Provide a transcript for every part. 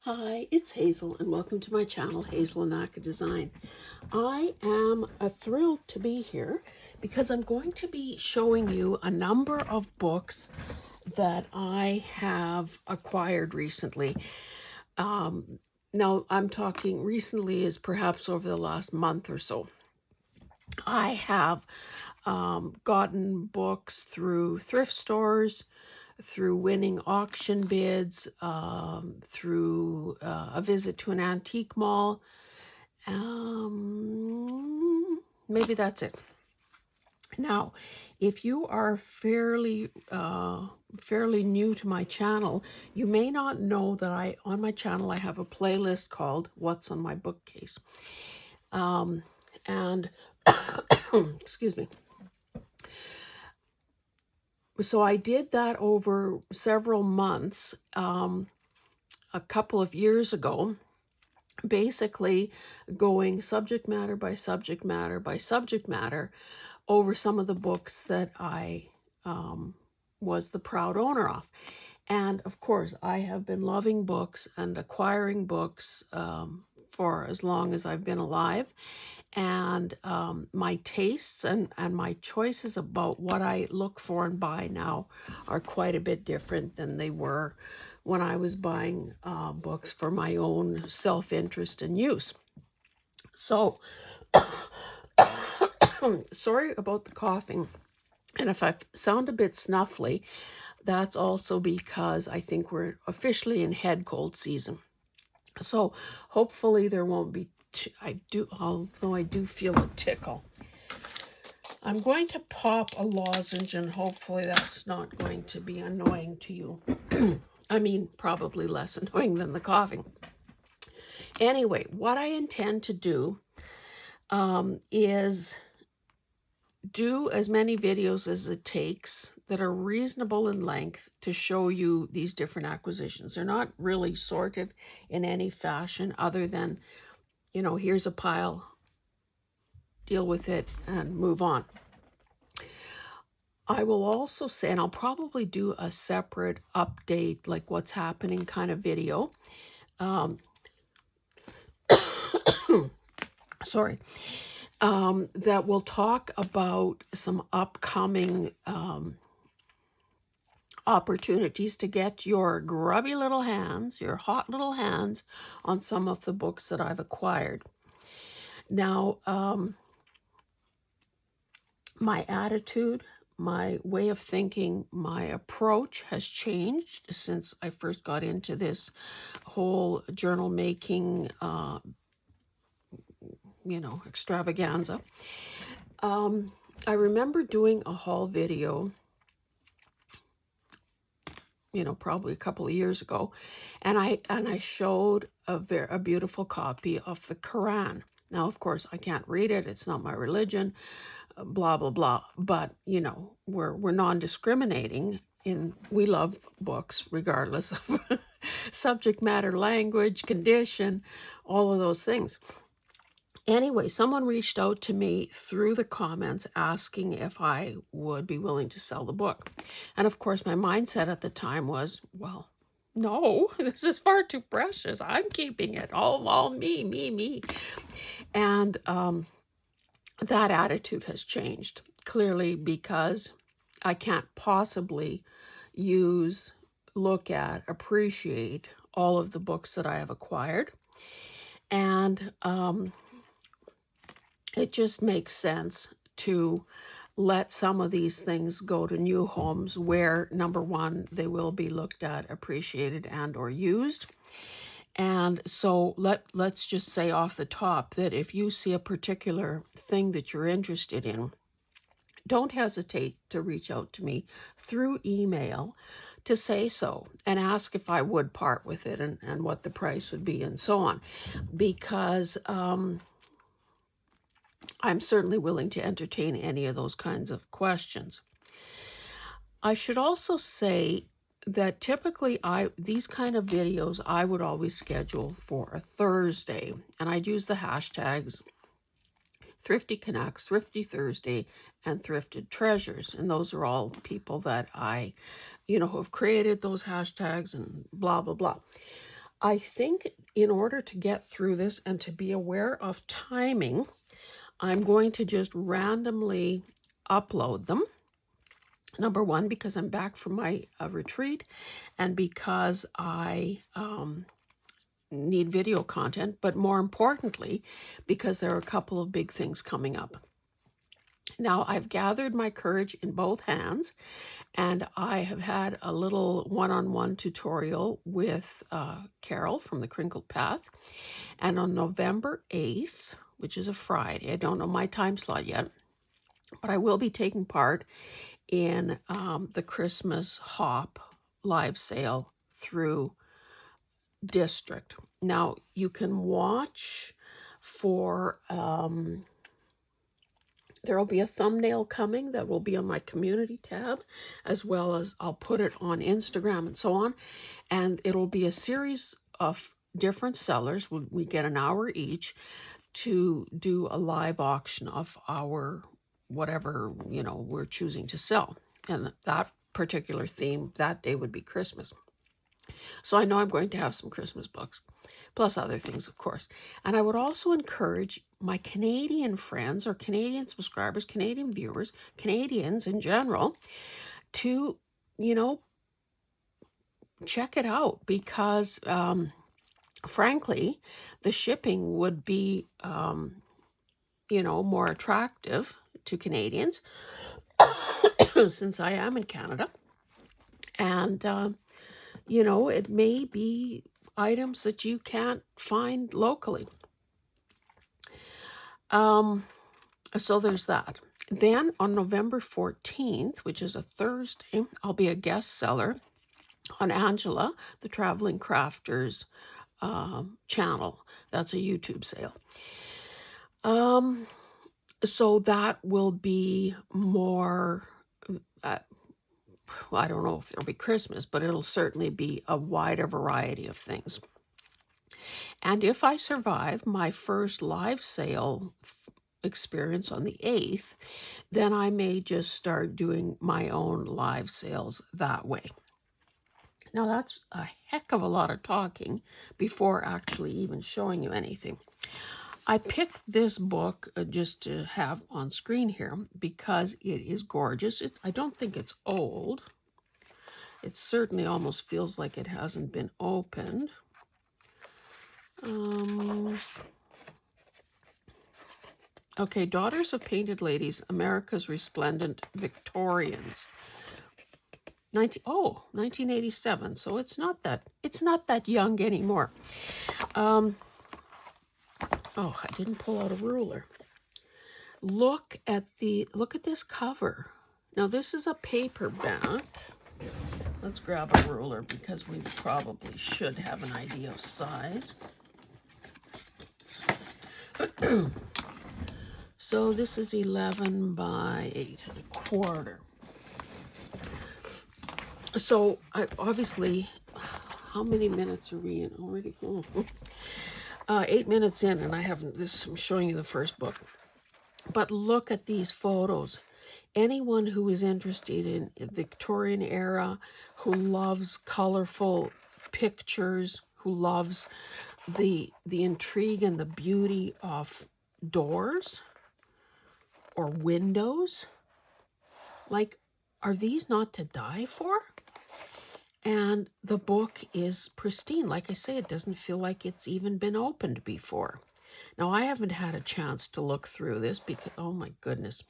Hi, it's Hazel and welcome to my channel, Hazel and Naka Design. I am thrilled to be here because I'm going to be showing you a number of books that I have acquired recently. Now, I'm talking recently is perhaps over the last month or so. I have gotten books through thrift stores, through winning auction bids, through a visit to an antique mall. Maybe that's it. Now, if you are fairly new to my channel, you may not know that on my channel I have a playlist called "What's on My Bookcase," and excuse me. So I did that over several months a couple of years ago, basically going subject matter by subject matter by subject matter over some of the books that I was the proud owner of. And of course, I have been loving books and acquiring books for as long as I've been alive. And my tastes and my choices about what I look for and buy now are quite a bit different than they were when I was buying books for my own self-interest and use. So, sorry about the coughing. And if I sound a bit snuffly, that's also because I think we're officially in head cold season. So hopefully there won't be, although I do feel a tickle. I'm going to pop a lozenge and hopefully that's not going to be annoying to you. I mean, probably less annoying than the coughing. Anyway, what I intend to do is do as many videos as it takes that are reasonable in length to show you these different acquisitions. They're not really sorted in any fashion other than, you know, here's a pile, deal with it and move on. I will also say, and I'll probably do a separate update, like what's happening kind of video. Sorry. That will talk about some upcoming opportunities to get your grubby little hands, your hot little hands on some of the books that I've acquired. Now, my attitude, my way of thinking, my approach has changed since I first got into this whole journal making, extravaganza. I remember doing a haul video, probably a couple of years ago, and I showed a beautiful copy of the Quran. Now, of course, I can't read it. It's not my religion, blah, blah, blah. But, we're non-discriminating we love books regardless of subject matter, language, condition, all of those things. Anyway, someone reached out to me through the comments asking if I would be willing to sell the book. And of course, my mindset at the time was, well, no, this is far too precious. I'm keeping it. All me. And that attitude has changed, clearly, because I can't possibly look at, appreciate all of the books that I have acquired. And it just makes sense to let some of these things go to new homes where, number one, they will be looked at, appreciated, and or used. And so let's just say off the top that if you see a particular thing that you're interested in, don't hesitate to reach out to me through email to say so and ask if I would part with it and what the price would be and so on. Because I'm certainly willing to entertain any of those kinds of questions. I should also say that typically these kind of videos I would always schedule for a Thursday, and I'd use the hashtags Thrifty Canucks, Thrifty Thursday, and Thrifted Treasures. And those are all people that I, who have created those hashtags and blah, blah, blah. I think in order to get through this and to be aware of timing, I'm going to just randomly upload them. Number one, because I'm back from my retreat, and because I need video content, but more importantly, because there are a couple of big things coming up. Now, I've gathered my courage in both hands, and I have had a little one-on-one tutorial with Carol from the Crinkled Path. And on November 8th, which is a Friday, I don't know my time slot yet, but I will be taking part in the Christmas Hop live sale through District. Now, you can watch for, there will be a thumbnail coming that will be on my community tab, as well as I'll put it on Instagram and so on. And it'll be a series of different sellers. We get an hour each to do a live auction of our whatever, we're choosing to sell. And that particular theme that day would be Christmas. So I know I'm going to have some Christmas books, plus other things, of course. And I would also encourage my Canadian friends or Canadian subscribers, Canadian viewers, Canadians in general, to, check it out, because frankly, the shipping would be, more attractive to Canadians since I am in Canada. And, it may be items that you can't find locally. So there's that. Then on November 14th, which is a Thursday, I'll be a guest seller on Angela, the Traveling Crafters channel. That's a YouTube sale. So that will be more, I don't know if there'll be Christmas, but it'll certainly be a wider variety of things. And if I survive my first live sale experience on the 8th, then I may just start doing my own live sales that way. Now, that's a heck of a lot of talking before actually even showing you anything. I picked this book just to have on screen here because it is gorgeous. I don't think it's old. It certainly almost feels like it hasn't been opened. Okay, Daughters of Painted Ladies, America's Resplendent Victorians. 1987, so it's not that young anymore. Oh, I didn't pull out a ruler. Look at this cover. Now this is a paperback. Let's grab a ruler because we probably should have an idea of size. So this is 11 by 8.25. So obviously, how many minutes are we in already? 8 minutes in, and I'm showing you the first book. But look at these photos. Anyone who is interested in Victorian era, who loves colorful pictures, who loves the intrigue and the beauty of doors or windows, like, are these not to die for? And the book is pristine. Like I say, it doesn't feel like it's even been opened before. Now, I haven't had a chance to look through this because, oh my goodness.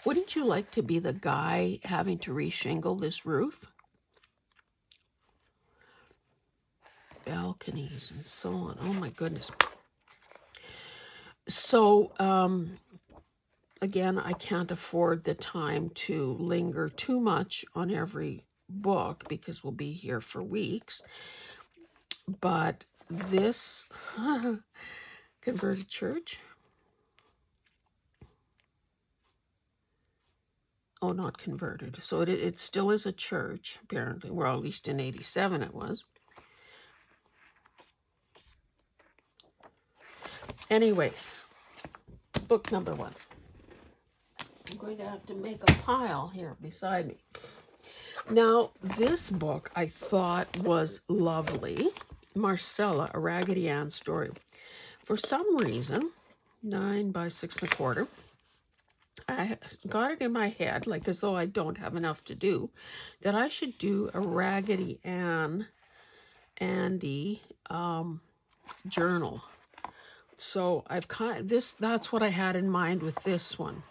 Wouldn't you like to be the guy having to reshingle this roof? Balconies and so on. Oh my goodness. So, again, I can't afford the time to linger too much on every book because we'll be here for weeks. But this converted church. Oh, not converted. So it still is a church, apparently. Well, at least in 87 it was. Anyway, book number 1. I'm going to have to make a pile here beside me. Now, this book I thought was lovely. Marcella, a Raggedy Ann story. For some reason, 9 by 6 1/4, I got it in my head, like as though I don't have enough to do, that I should do a Raggedy Andy journal. So that's what I had in mind with this one.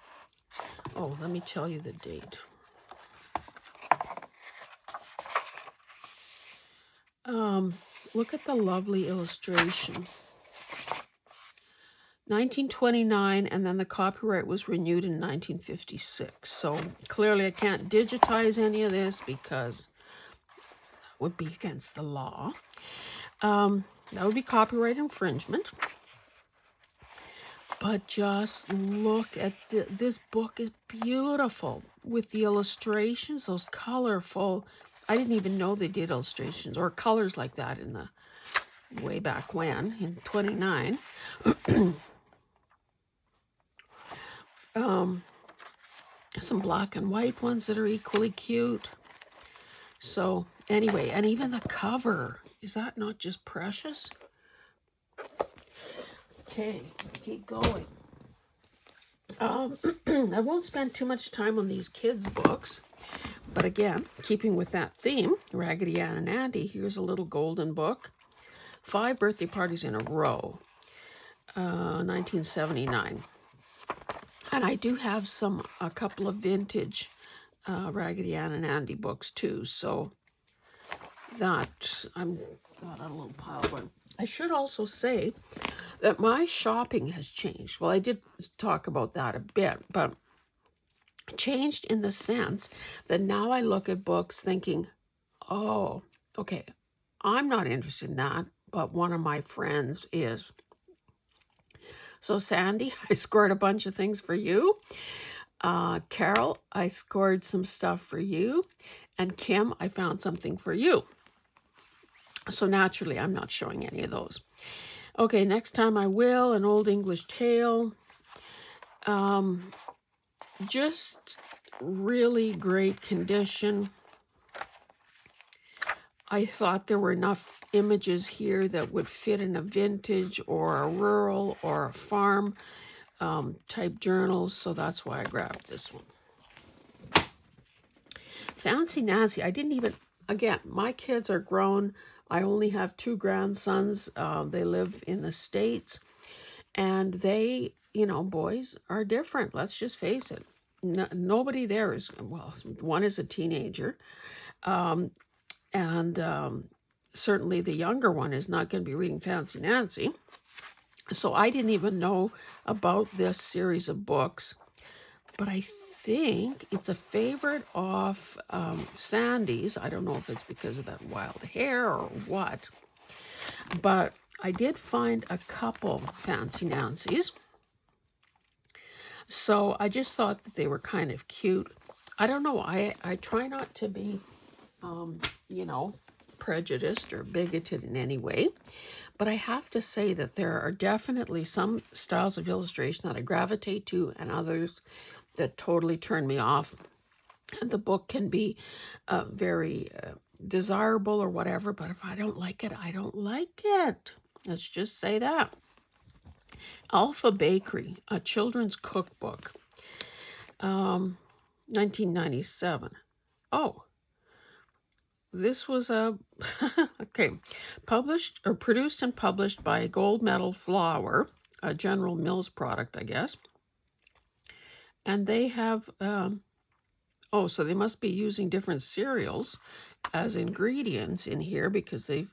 Oh, let me tell you the date. Look at the lovely illustration. 1929, and then the copyright was renewed in 1956. So clearly I can't digitize any of this because that would be against the law. That would be copyright infringement. But just look at this book is beautiful with the illustrations, those colorful. I didn't even know they did illustrations or colors like that in the way back when, in 29. Some black and white ones that are equally cute. So anyway, and even the cover, is that not just precious? Okay, keep going. I won't spend too much time on these kids' books, but again, keeping with that theme, Raggedy Ann and Andy, here's a little golden book. 5 birthday parties in a row, 1979. And I do have a couple of vintage Raggedy Ann and Andy books too, so that I'm got a little pile of one. I should also say that my shopping has changed. Well, I did talk about that a bit, but changed in the sense that now I look at books thinking, oh, okay, I'm not interested in that, but one of my friends is. So Sandy, I scored a bunch of things for you. Carol, I scored some stuff for you. And Kim, I found something for you. So naturally, I'm not showing any of those. Okay, next time I will, an Old English Tale. Just really great condition. I thought there were enough images here that would fit in a vintage or a rural or a farm type journals, so that's why I grabbed this one. Fancy Nancy, I didn't even, again, my kids are grown. I only have 2 grandsons. They live in the States, and they, boys are different. Let's just face it. Nobody there is, well, one is a teenager, and certainly the younger one is not going to be reading Fancy Nancy. So I didn't even know about this series of books, but I think it's a favorite of Sandy's. I don't know if it's because of that wild hair or what, but I did find a couple Fancy Nancy's. So I just thought that they were kind of cute. I don't know. I try not to be, prejudiced or bigoted in any way. But I have to say that there are definitely some styles of illustration that I gravitate to and others that totally turn me off. And the book can be very desirable or whatever, but if I don't like it, I don't like it. Let's just say that. Alpha Bakery, a children's cookbook, 1997. Oh, this was okay, produced and published by Gold Medal Flour, a General Mills product, I guess. And they have, so they must be using different cereals as ingredients in here because they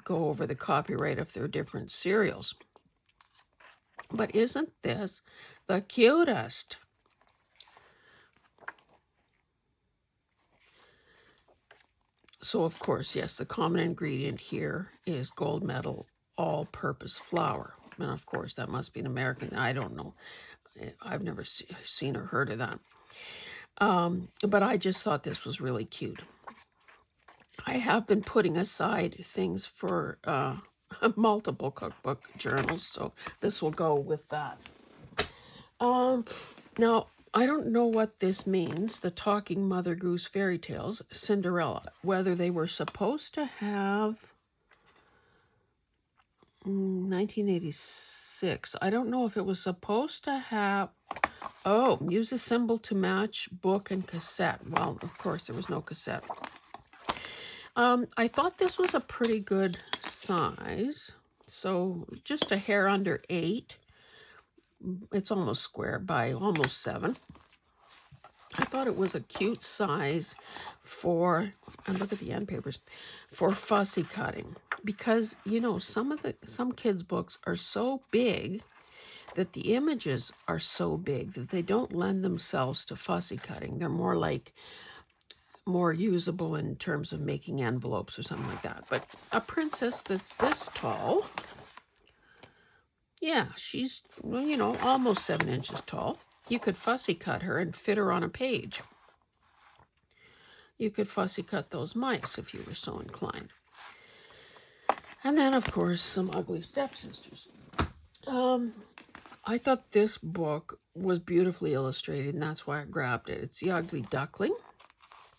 go over the copyright of their different cereals. But isn't this the cutest? So, of course, yes, the common ingredient here is Gold Medal all-purpose flour. And, of course, that must be an American. I don't know. I've never seen or heard of that. But I just thought this was really cute. I have been putting aside things for multiple cookbook journals, so this will go with that. Now, I don't know what this means, the Talking Mother Goose fairy tales, Cinderella, whether they were supposed to have 1986. I don't know if it was supposed to have, oh, use a symbol to match book and cassette. Well, of course, there was no cassette. I thought this was a pretty good size. So just a hair under 8. It's almost square by almost 7. I thought it was a cute size for, and look at the end papers, for fussy cutting. Because, you know, some kids' books are so big that the images are so big that they don't lend themselves to fussy cutting. They're more usable in terms of making envelopes or something like that. But a princess that's this tall, yeah, she's, well, you know, almost 7 inches tall. You could fussy cut her and fit her on a page. You could fussy cut those mice if you were so inclined. And then, of course, some ugly stepsisters. I thought this book was beautifully illustrated, and that's why I grabbed it. It's The Ugly Duckling.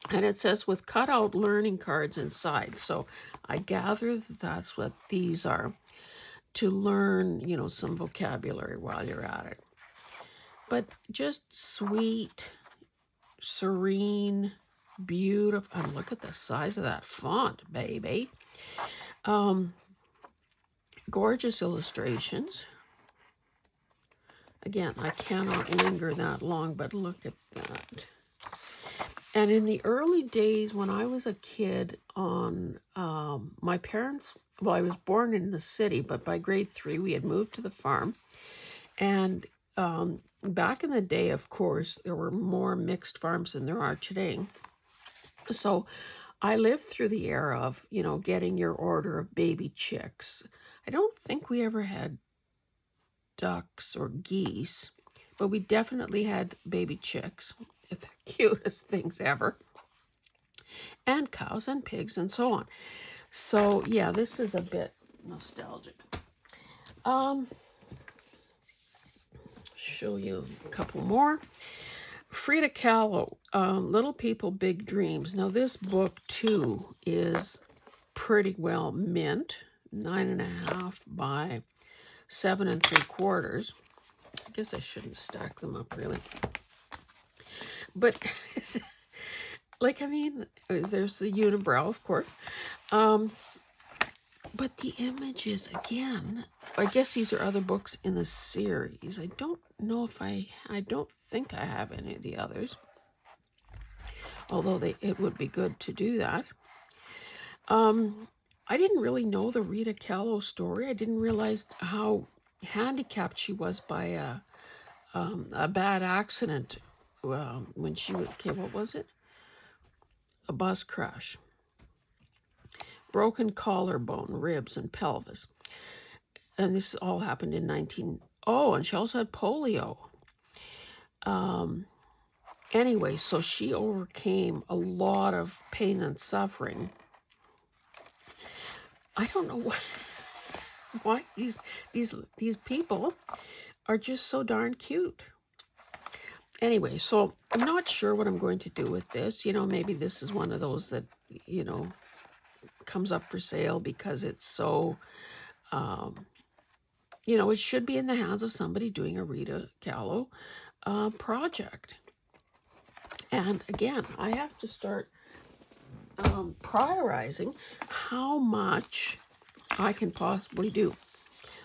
And it says with cutout learning cards inside. So I gather that that's what these are, to learn, you know, some vocabulary while you're at it. But just sweet, serene, beautiful. And look at the size of that font, baby. Gorgeous illustrations. Again, I cannot linger that long, but look at that. And in the early days when I was a kid, on my parents, well, I was born in the city, but by grade 3 we had moved to the farm. And back in the day, of course, there were more mixed farms than there are today. So I lived through the era of, you know, getting your order of baby chicks. I don't think we ever had ducks or geese, but we definitely had baby chicks. The cutest things ever. And cows and pigs and so on. So yeah, this is a bit nostalgic. Show you a couple more. Frida Kahlo, Little People, Big Dreams. Now this book too is pretty well mint, 9.5 by 7 3/4. I guess I shouldn't stack them up really. But, like, I mean, there's the unibrow, of course. But the images, again, I guess these are other books in the series. I don't know if I don't think I have any of the others. Although it would be good to do that. I didn't really know the Rita Kahlo story. I didn't realize how handicapped she was by a bad accident when she was, okay, what was it? A bus crash. Broken collarbone, ribs, and pelvis. And this all happened in and she also had polio. Anyway, so she overcame a lot of pain and suffering. I don't know why these people are just so darn cute. Anyway, so I'm not sure what I'm going to do with this. You know, maybe this is one of those that, you know, comes up for sale because it's so, you know, it should be in the hands of somebody doing a Rita Kahlo project. And again, I have to start prioritizing how much I can possibly do.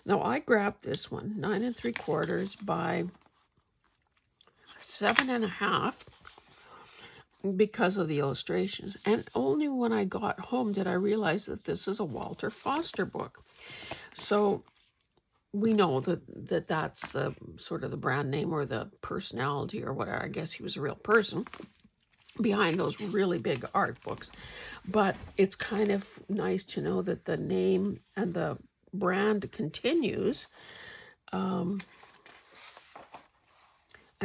Now, I grabbed this one, 9 3/4 by 7.5, because of the illustrations. And only when I got home did I realize that this is a Walter Foster book. So we know that that's the sort of the brand name or the personality or whatever. I guess he was a real person behind those really big art books. But it's kind of nice to know that the name and the brand continues. And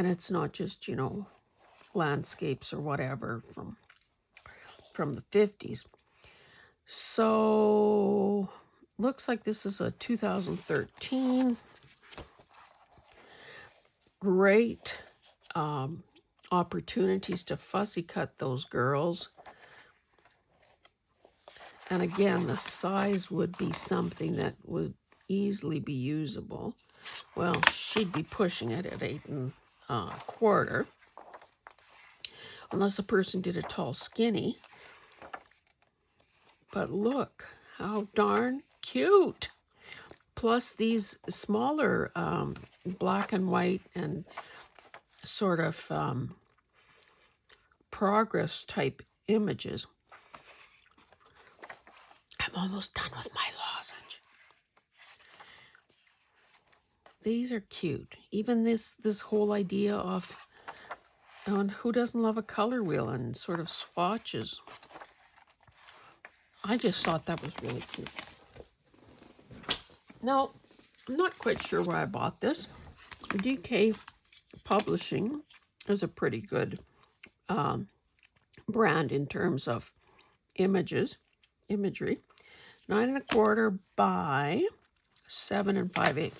it's not just, you know, landscapes or whatever from the 50s. So looks like this is a 2013. Great opportunities to fussy cut those girls. And again, the size would be something that would easily be usable. Well, she'd be pushing it at 8 1/4, unless a person did a tall skinny. But look how darn cute. Plus these smaller black and white and sort of progress type images. I'm almost done with my lozenge. These are cute. Even this whole idea of, and who doesn't love a color wheel and sort of swatches? I just thought that was really cute. Now, I'm not quite sure where I bought this. DK Publishing is a pretty good brand in terms of imagery. 9 1/4 by 7 5/8.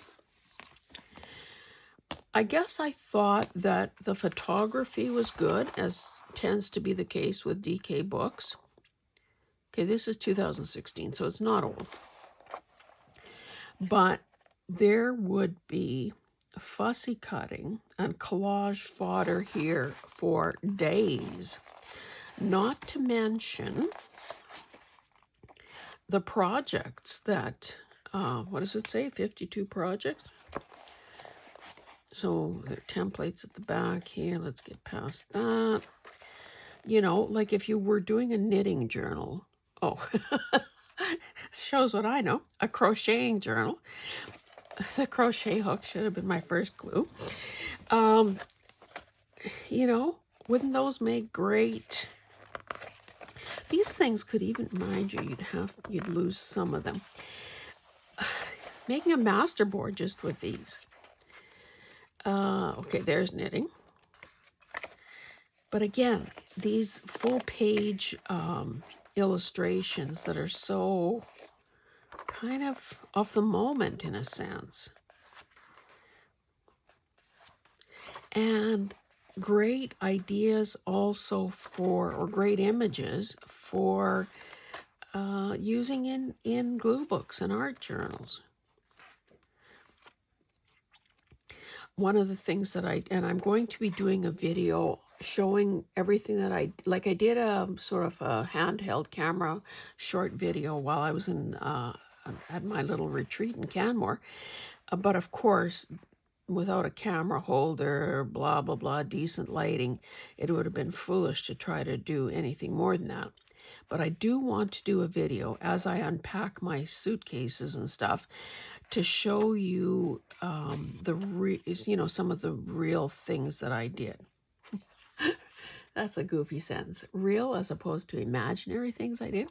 I guess I thought that the photography was good, as tends to be the case with DK books. Okay, this is 2016, so it's not old. But there would be fussy cutting and collage fodder here for days. Not to mention the projects that, what does it say, 52 projects? So there are templates at the back here. Let's get past that. You know, like if you were doing a knitting journal. Oh, shows what I know. A crocheting journal. The crochet hook should have been my first clue. You know, wouldn't those make great? These things could even, mind you, you'd lose some of them. Making a master board just with these. Okay, there's knitting. But again, these full page illustrations that are so kind of the moment in a sense. And great ideas also for, or great images for using in glue books and art journals. One of the things that I'm going to be doing a video showing everything that I did a sort of a handheld camera short video while I was at my little retreat in Canmore. But of course, without a camera holder, blah, blah, blah, decent lighting, it would have been foolish to try to do anything more than that. But I do want to do a video as I unpack my suitcases and stuff to show you some of the real things that I did. That's a goofy sentence. Real as opposed to imaginary things I did.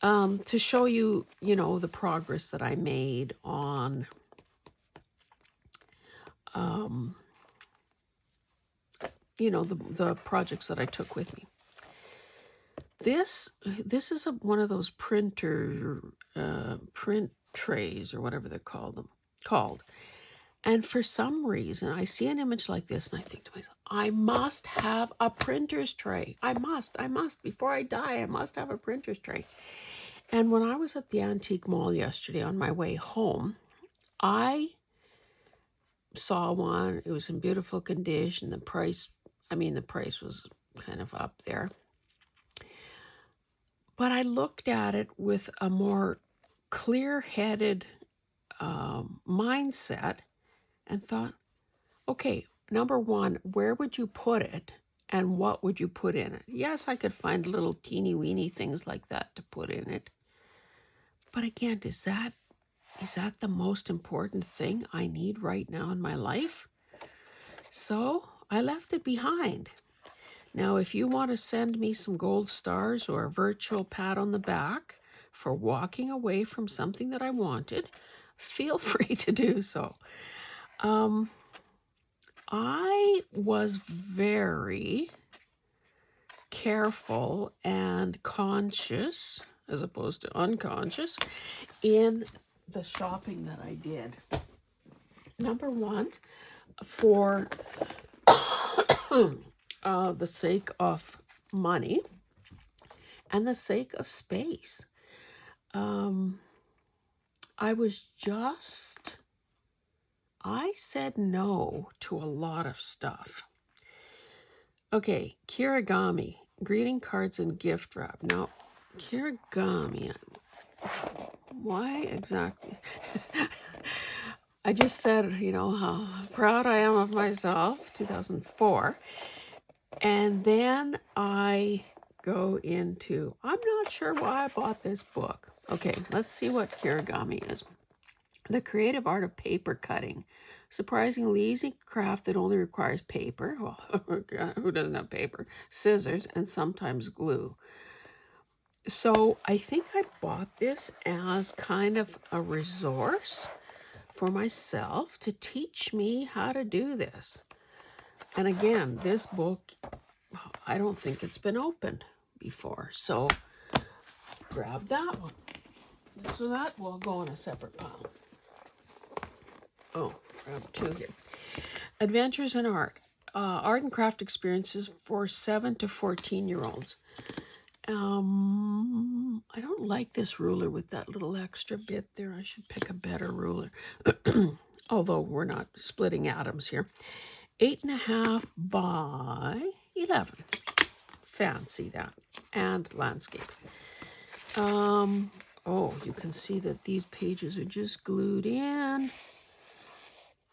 To show you, the progress that I made on the projects that I took with me. This is one of those print trays or whatever they're called. And for some reason, I see an image like this and I think to myself, I must have a printer's tray. I must. Before I die, I must have a printer's tray. And when I was at the antique mall yesterday on my way home, I saw one. It was in beautiful condition. The price was kind of up there. But I looked at it with a more clear-headed mindset and thought, okay, number one, where would you put it and what would you put in it? Yes, I could find little teeny-weeny things like that to put in it. But again, is that the most important thing I need right now in my life? So I left it behind. Now, if you want to send me some gold stars or a virtual pat on the back for walking away from something that I wanted, feel free to do so. I was very careful and conscious, as opposed to unconscious, in the shopping that I did. Number one, for the sake of money and the sake of space. I said no to a lot of stuff. Okay, kirigami, greeting cards and gift wrap. Now, kirigami, why exactly? I just said, how proud I am of myself, 2004. And then I go into, I'm not sure why I bought this book. Okay, let's see what kirigami is. The creative art of paper cutting. Surprisingly easy craft that only requires paper. Well, who doesn't have paper? Scissors and sometimes glue. So I think I bought this as kind of a resource for myself to teach me how to do this. And again, this book, I don't think it's been opened before. So grab that one. So that will go in a separate pile. Oh, grab two here. Adventures in Art. Art and craft experiences for 7 to 14-year-olds. I don't like this ruler with that little extra bit there. I should pick a better ruler. Although we're not splitting atoms here. 8.5 by 11. Fancy that. And landscape. Oh, you can see that these pages are just glued in.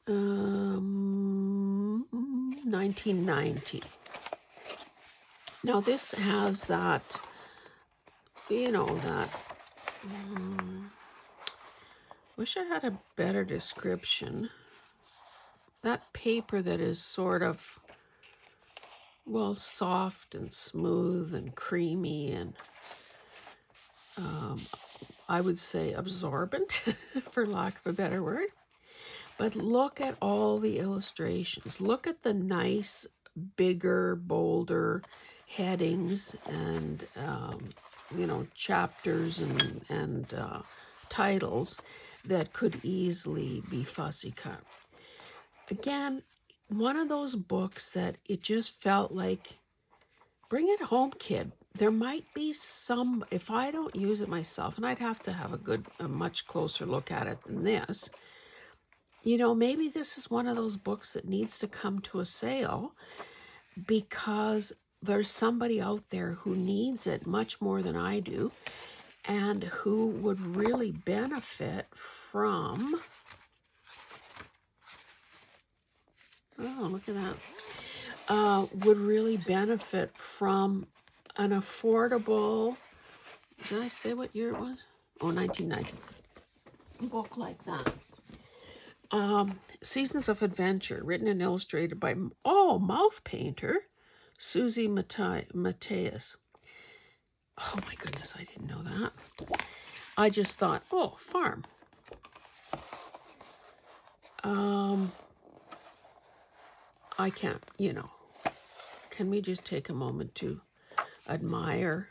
1990. Now this has that, wish I had a better description. That paper that is sort of, well, soft and smooth and creamy and I would say absorbent, for lack of a better word. But look at all the illustrations. Look at the nice, bigger, bolder headings and, chapters and titles that could easily be fussy cut. Again, one of those books that it just felt like, bring it home, kid. There might be some, if I don't use it myself, and I'd have to have a much closer look at it than this, maybe this is one of those books that needs to come to a sale because there's somebody out there who needs it much more than I do and who would really benefit from, oh, look at that, would really benefit from an affordable, did I say what year it was? Oh, 1990. A book like that. Seasons of Adventure, written and illustrated by, mouth painter, Susie Mateus. Oh my goodness, I didn't know that. I just thought, farm. I can't, can we just take a moment to admire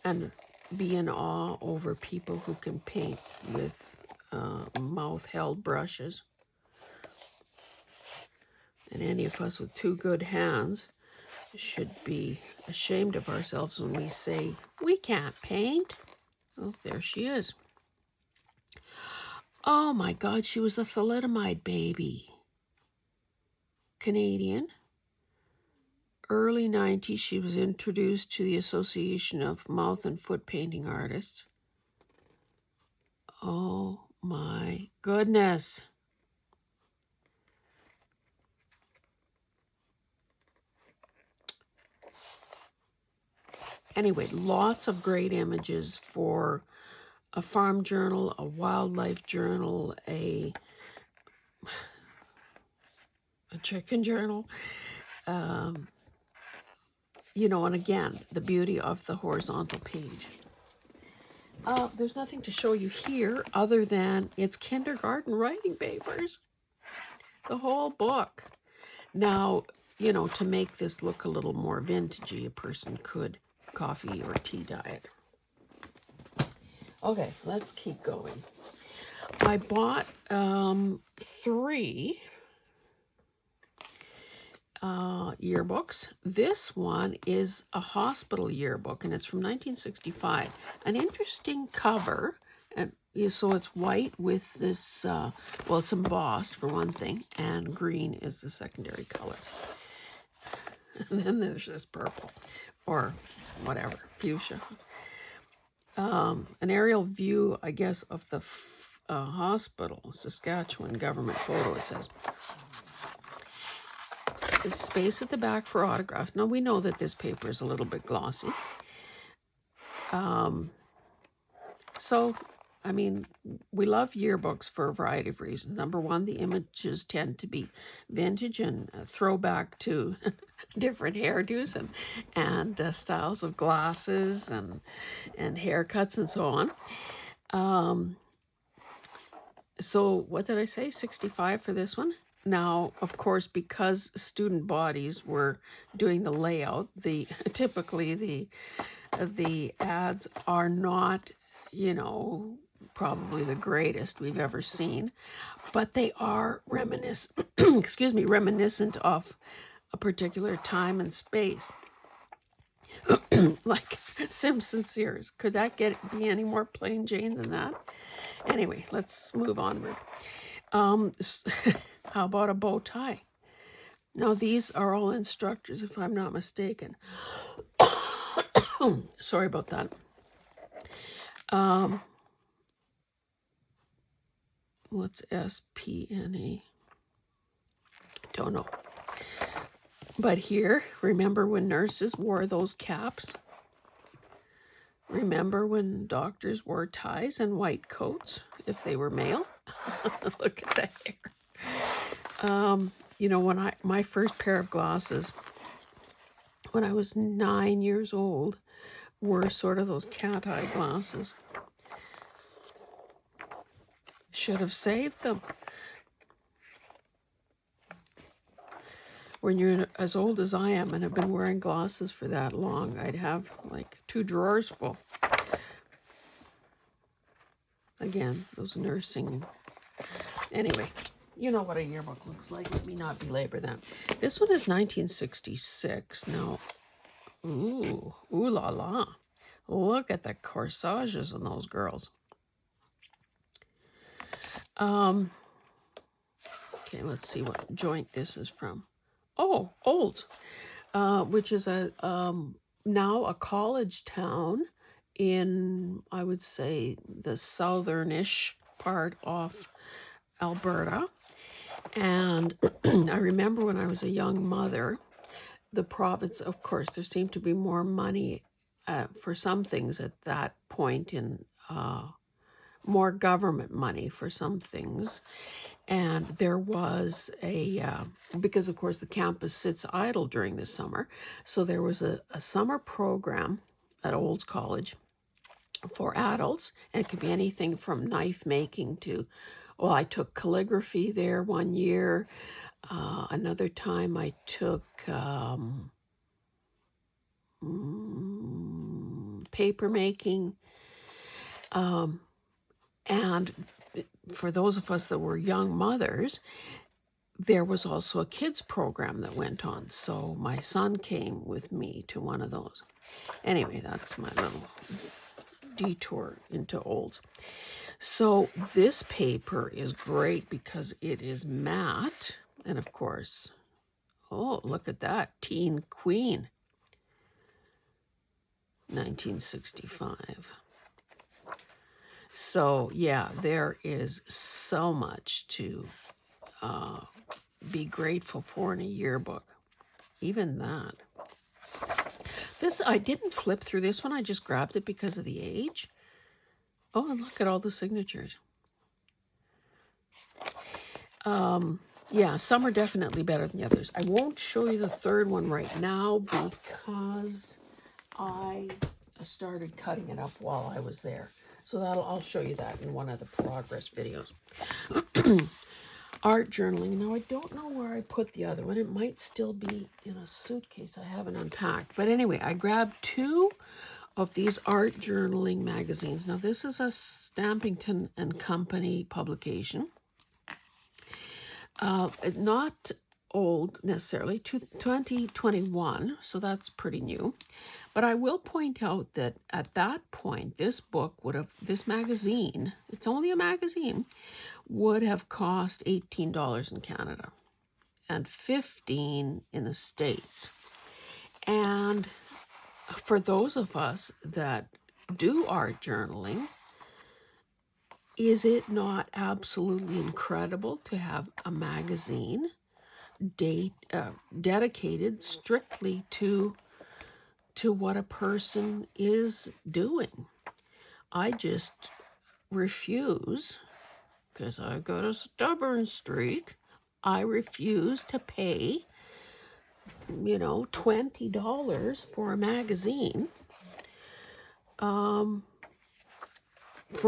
and be in awe over people who can paint with mouth-held brushes? And any of us with two good hands should be ashamed of ourselves when we say, we can't paint. Oh, there she is. Oh my God, she was a thalidomide baby. Canadian. Early 90s, she was introduced to the Association of Mouth and Foot Painting Artists. Oh my goodness. Anyway, lots of great images for a farm journal, a wildlife journal, a chicken journal. And again, the beauty of the horizontal page. There's nothing to show you here other than it's kindergarten writing papers. The whole book. Now, to make this look a little more vintagey, a person could coffee or tea diet. Okay, let's keep going. I bought 3 yearbooks. This one is a hospital yearbook, and it's from 1965. An interesting cover, and so it's white with this, well, it's embossed for one thing, and green is the secondary color. And then there's this purple, or whatever, fuchsia. An aerial view, I guess, of the hospital, Saskatchewan government photo, it says. There's space at the back for autographs. Now, we know that this paper is a little bit glossy. So, I mean, we love yearbooks for a variety of reasons. Number one, the images tend to be vintage and throwback to different hairdos and styles of glasses and haircuts and so on. So what did I say? 65 for this one? Now, of course, because student bodies were doing the layout, typically the ads are not, probably the greatest we've ever seen, but they are reminiscent of a particular time and space. Like Simpson Sears. Could that be any more plain Jane than that? Anyway, let's move onward. How about a bow tie? Now, these are all instructors, if I'm not mistaken. Sorry about that. What's SPNA? Don't know. But here, remember when nurses wore those caps? Remember when doctors wore ties and white coats if they were male? Look at the hair. When my first pair of glasses, when I was 9 years old, were sort of those cat eye glasses. Should have saved them. When you're as old as I am and have been wearing glasses for that long, I'd have like 2 drawers full. Again, those nursing. Anyway, you know what a yearbook looks like. Let me not belabor that. This one is 1966. Now, ooh la la. Look at the corsages on those girls. Okay, let's see what joint this is from. Oh, Olds, which is now a college town in, I would say, the southernish part of Alberta. And I remember when I was a young mother, the province, of course, there seemed to be more money for some things at that point, in more government money for some things. And there was because of course the campus sits idle during the summer, so there was a summer program at Olds College for adults, and it could be anything from knife making to, well, I took calligraphy there one year. Another time I took paper making, and for those of us that were young mothers, there was also a kids program that went on. So my son came with me to one of those. Anyway, that's my little detour into Olds. So this paper is great because it is matte. And of course, oh, look at that. Teen Queen, 1965. So, yeah, there is so much to be grateful for in a yearbook. Even that. This, I didn't flip through this one. I just grabbed it because of the age. Oh, and look at all the signatures. Yeah, some are definitely better than the others. I won't show you the third one right now because I started cutting it up while I was there. So I'll show you that in one of the progress videos. Art journaling. Now, I don't know where I put the other one. It might still be in a suitcase I haven't unpacked. But anyway, I grabbed 2 of these art journaling magazines. Now, this is a Stampington and Company publication. Not old necessarily, 2021, so that's pretty new. But I will point out that at that point, this magazine, it's only a magazine, would have cost $18 in Canada and $15 in the States. And for those of us that do art journaling, is it not absolutely incredible to have a magazine dedicated strictly to what a person is doing? I just refuse, because I've got a stubborn streak, I refuse to pay, $20 for a magazine. For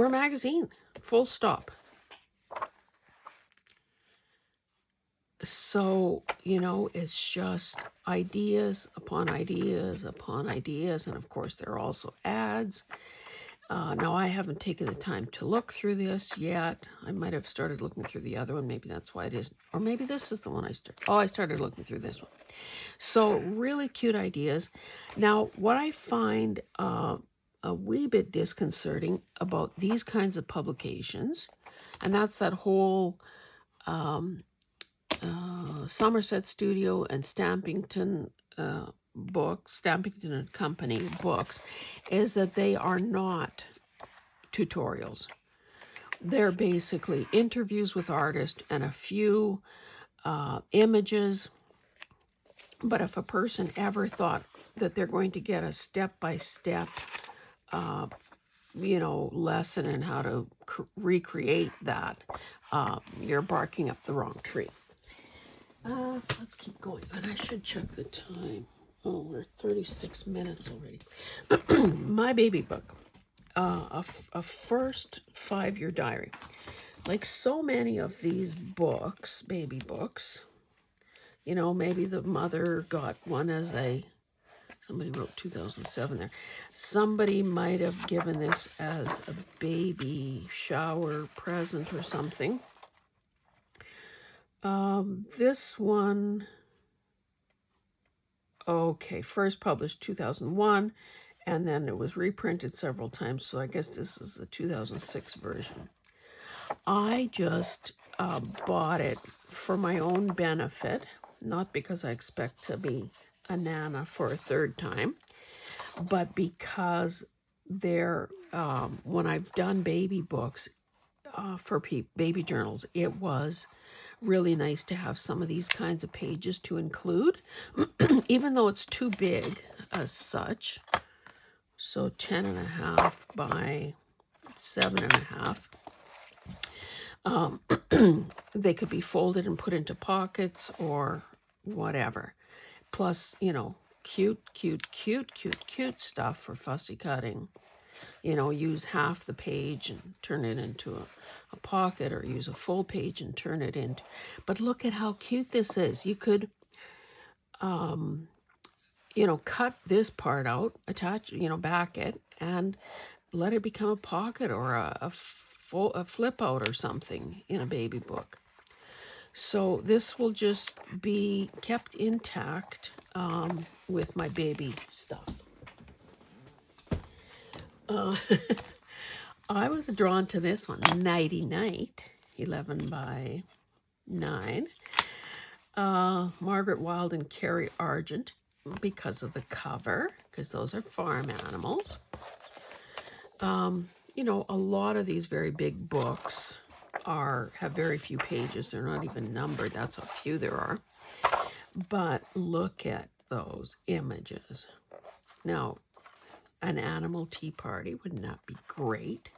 a magazine, full stop. So, it's just ideas upon ideas upon ideas. And of course, there are also ads. Now, I haven't taken the time to look through this yet. I might have started looking through the other one. Maybe that's why it is. Or maybe this is the one I started. Oh, I started looking through this one. So really cute ideas. Now, what I find a wee bit disconcerting about these kinds of publications, and that's that whole Somerset Studio and Stampington Stampington and Company books, is that they are not tutorials. They're basically interviews with artists and a few images. But if a person ever thought that they're going to get a step-by-step lesson in how to recreate that, you're barking up the wrong tree. Let's keep going. And I should check the time. Oh, we're 36 minutes already. My baby book, a first 5-year diary. Like so many of these books, baby books, maybe the mother got one as somebody wrote 2007 there. Somebody might have given this as a baby shower present or something. This one, okay, first published 2001, and then it was reprinted several times, so I guess this is the 2006 version. I just bought it for my own benefit, not because I expect to be a nana for a third time, but because they're, when I've done baby books for baby journals, it was really nice to have some of these kinds of pages to include, even though it's too big as such. So 10.5 by 7.5. They could be folded and put into pockets or whatever. Plus, cute stuff for fussy cutting. Use half the page and turn it into a pocket, or use a full page and turn it into. But look at how cute this is. You could, cut this part out, attach, back it, and let it become a pocket or a flip out or something in a baby book. So this will just be kept intact with my baby stuff. I was drawn to this one, Nighty Night, 11 by 9. Margaret Wilde and Carrie Argent, because of the cover, because those are farm animals. A lot of these very big books have very few pages. They're not even numbered. That's how few there are. But look at those images. Now, an animal tea party, wouldn't that be great?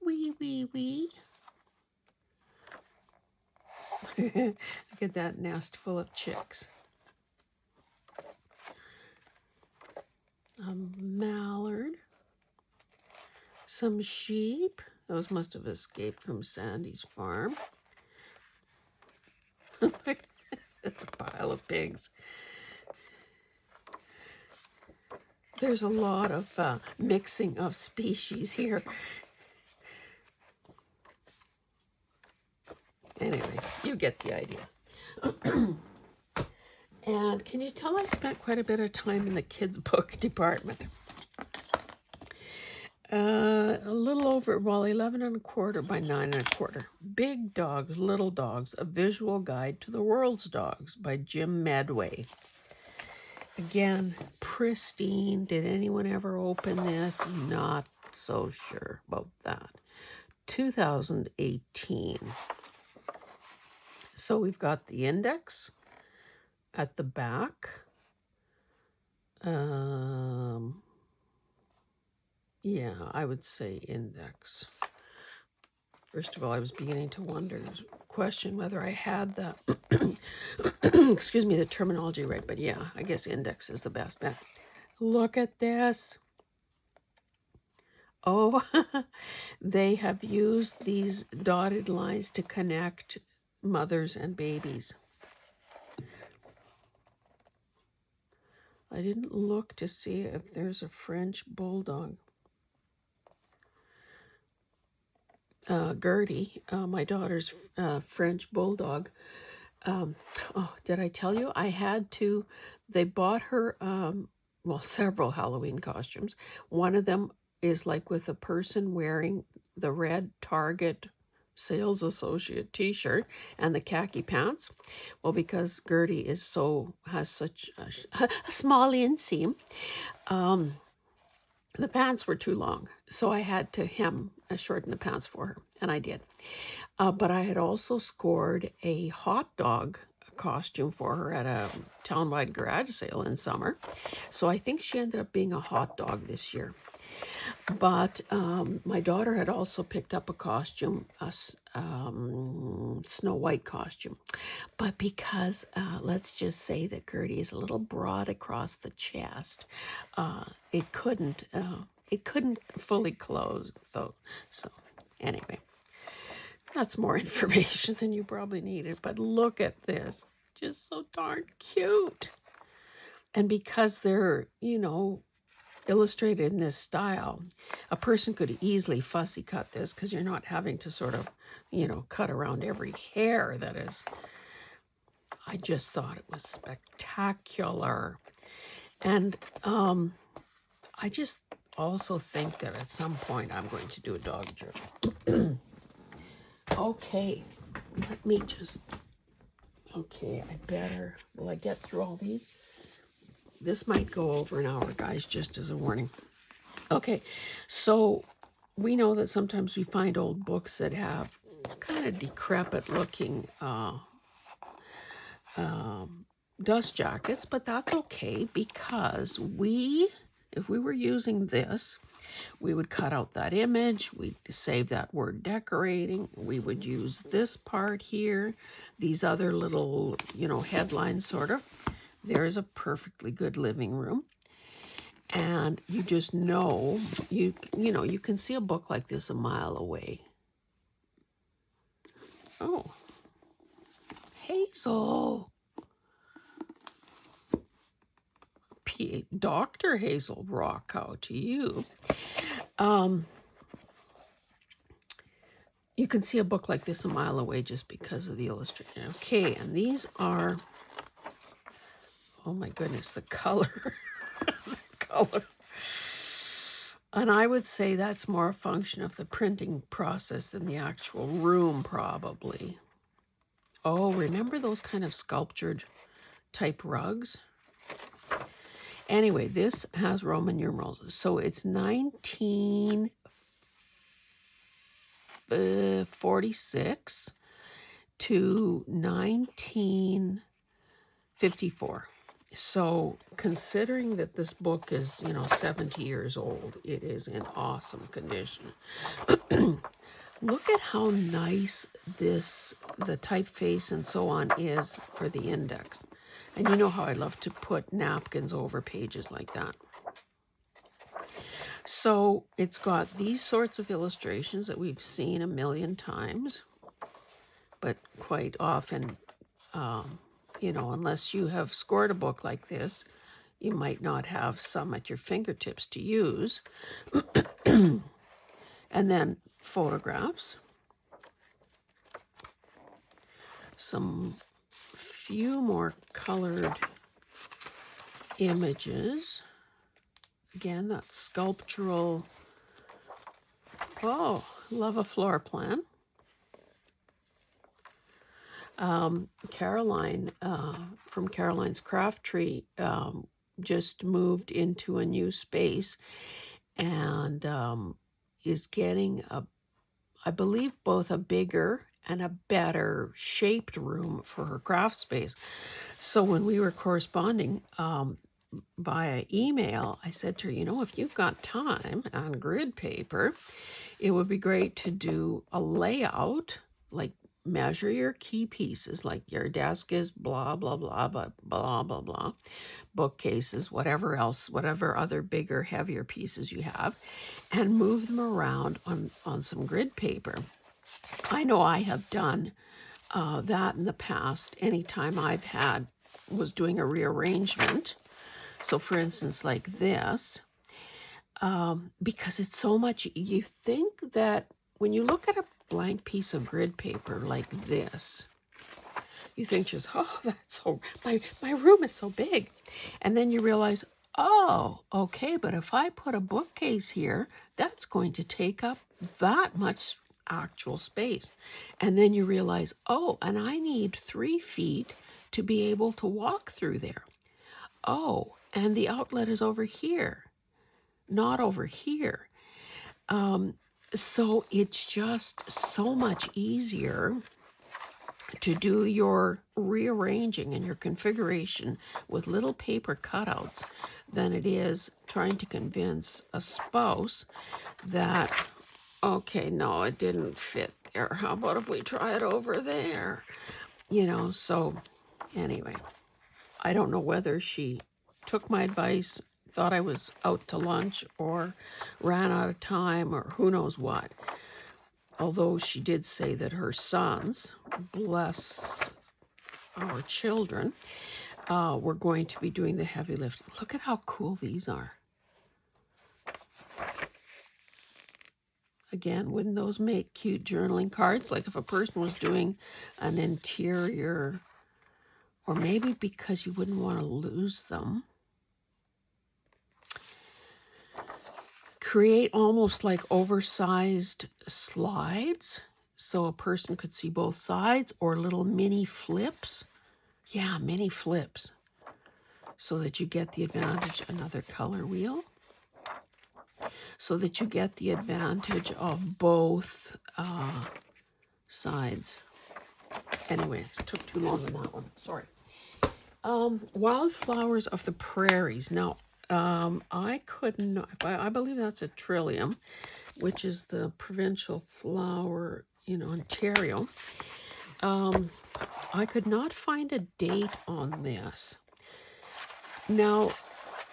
Wee, wee, wee. Look at that nest full of chicks. A mallard. Some sheep. Those must have escaped from Sandy's farm. Look at the pile of pigs. There's a lot of mixing of species here. Anyway, you get the idea. And can you tell I spent quite a bit of time in the kids' book department? A little over, well, 11 and a quarter by 9 and a quarter. Big Dogs, Little Dogs, A Visual Guide to the World's Dogs by Jim Medway. Again, pristine. Did anyone ever open this? Not so sure about that. 2018. So we've got the index at the back. Yeah, I would say index. First of all, I was beginning to question whether I had the, excuse me, the terminology right. But yeah, I guess index is the best bet. Look at this. Oh, they have used these dotted lines to connect mothers and babies. I didn't look to see if there's a French bulldog. Gertie, my daughter's French bulldog. Oh, did I tell you? They bought her, well, several Halloween costumes. One of them is like with a person wearing the red Target sales associate t-shirt and the khaki pants. Well, because Gertie has such a small inseam, the pants were too long, so I had to shorten the pants for her, and I did. But I had also scored a hot dog costume for her at a townwide garage sale in summer. So I think she ended up being a hot dog this year. But my daughter had also picked up a costume, a Snow White costume. But because, let's just say that Gertie is a little broad across the chest, it couldn't fully close, though. So anyway, that's more information than you probably needed. But look at this. Just so darn cute. And because they're, illustrated in this style, a person could easily fussy cut this because you're not having to sort of, cut around every hair that is. I just thought it was spectacular. And I just also think that at some point I'm going to do a dog journal. Okay, will I get through all these? This might go over an hour, guys, just as a warning. Okay, so we know that sometimes we find old books that have kind of decrepit looking dust jackets, but that's okay because if we were using this, we would cut out that image, we'd save that word decorating, we would use this part here, these other little, headlines sort of. There's a perfectly good living room. And you just know, you can see a book like this a mile away. Oh, Hazel. Dr. Hazel Rock out to you. You can see a book like this a mile away just because of the illustration. Okay, and these are, oh my goodness, the color. Color. And I would say that's more a function of the printing process than the actual room, probably. Oh, remember those kind of sculptured type rugs? Anyway, this has Roman numerals. So it's 1946 to 1954. So considering that this book is, 70 years old, it is in awesome condition. Look at how nice the typeface and so on is for the index. And you know how I love to put napkins over pages like that. So it's got these sorts of illustrations that we've seen a million times, but quite often, unless you have scored a book like this, you might not have some at your fingertips to use. And then photographs. Some few more colored images. Again, that sculptural. Oh, love a floor plan. Caroline from Caroline's Craft Tree just moved into a new space and is getting I believe both a bigger and a better shaped room for her craft space. So when we were corresponding via email, I said to her, you know, if you've got time on grid paper, it would be great to do a layout, like measure your key pieces, like your desk is blah, blah, blah, blah, blah, blah, blah, bookcases, whatever else, whatever other bigger, heavier pieces you have, and move them around on some grid paper. I know I have done that in the past anytime was doing a rearrangement. So for instance, like this, because it's so much, you think that when you look at a blank piece of grid paper like this, you think just, oh, that's so, my room is so big. And then you realize, oh, okay, but if I put a bookcase here, that's going to take up that much actual space. And then you realize, oh, and I need 3 feet to be able to walk through there. Oh, and the outlet is over here, not over here. So it's just so much easier to do your rearranging and your configuration with little paper cutouts than it is trying to convince a spouse that, okay, no, it didn't fit there. How about if we try it over there? You know, so anyway, I don't know whether she took my advice, thought I was out to lunch, or ran out of time, or who knows what. Although she did say that her sons, bless our children, were going to be doing the heavy lifting. Look at how cool these are. Again, wouldn't those make cute journaling cards? Like if a person was doing an interior, or maybe because you wouldn't want to lose them. Create almost like oversized slides so a person could see both sides, or little mini flips. Yeah, mini flips. So that you get the advantage, another color wheel, so that you get the advantage of both sides. Anyway, it took too long on that one. Sorry. Wildflowers of the Prairies. Now, I couldn't, I believe that's a trillium, which is the provincial flower in Ontario. I could not find a date on this. Now,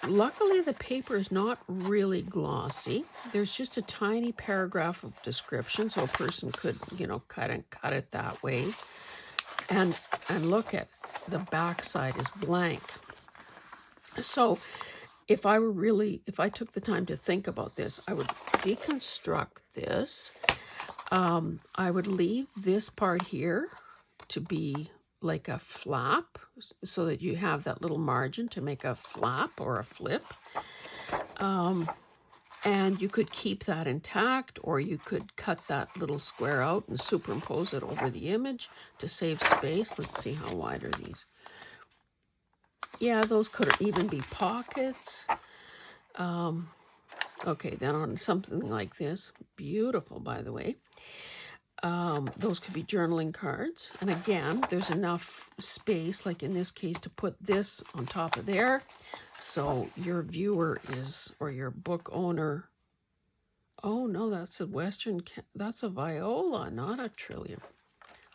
luckily the paper is not really glossy. There's just a tiny paragraph of description, so a person could, cut it that way. And look at the back side is blank. So if I took the time to think about this, I would deconstruct this. I would leave this part here to be like a flap, so that you have that little margin to make a flap or a flip. And you could keep that intact, or you could cut that little square out and superimpose it over the image to save space. Let's see, how wide are these? Yeah, those could even be pockets. Okay, then on something like this, beautiful, by the way, those could be journaling cards. And again, there's enough space, like in this case, to put this on top of there. So your viewer or your book owner, oh no, that's that's a viola, not a trillium.